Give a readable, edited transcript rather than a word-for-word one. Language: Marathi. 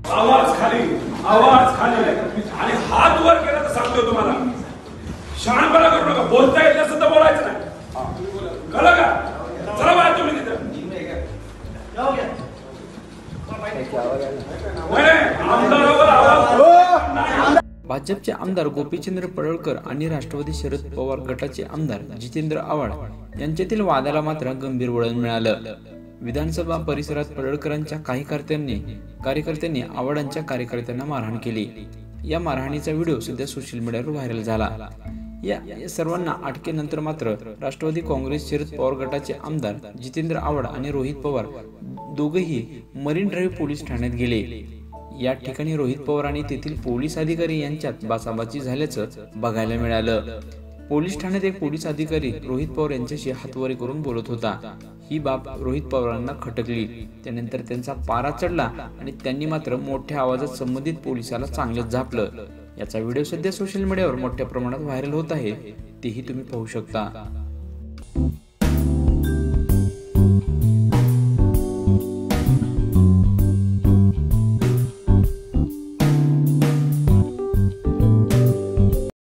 आवाज खाली आणि हात वर केला तर सांगतो तुम्हाला, शहाणपणा करू नका. बोलता येईल असं तर बोलायचं नाही, कळलं का? चला बाहेर तुम्ही तिथे. आमदारावर आवाज. भाजपचे आमदार गोपीचंद्र पडळकर आणि राष्ट्रवादी शरद पवार गटाचे आमदार जितेंद्र आव्हाड यांच्यातील वादाला मात्र गंभीर वळण मिळालं. विधानसभा परिसरात पडळकरांच्या काही कार्यकर्त्यांनी आव्हाडांच्या कार्यकर्त्यांना मारहाण केली. या मारहाणीचा व्हिडिओ सध्या सोशल मीडियावर व्हायरल झाला. या सर्वांना अटकेनंतर मात्र राष्ट्रवादी काँग्रेस शरद पवार गटाचे आमदार जितेंद्र आव्हाड आणि रोहित पवार दोघेही मरीन ड्राईव्ह पोलीस ठाण्यात गेले. या ठिकाणी रोहित पवार आणि तेथील पोलीस अधिकारी यांच्यात बाचाबाची झाल्याचं बघायला मिळालं. पोलीस ठाण्यात एक पोलीस अधिकारी रोहित पवार यांच्याशी हातवारे करून बोलत होता. ही बाब रोहित पवारांना खटकली. त्यानंतर त्यांचा पारा चढला आणि त्यांनी मात्र मोठ्या आवाजात संबंधित पोलिसाला चांगलंच झापलं. याचा व्हिडिओ सध्या सोशल मीडियावर मोठ्या प्रमाणात व्हायरल होत आहे, तेही तुम्ही पाहू शकता.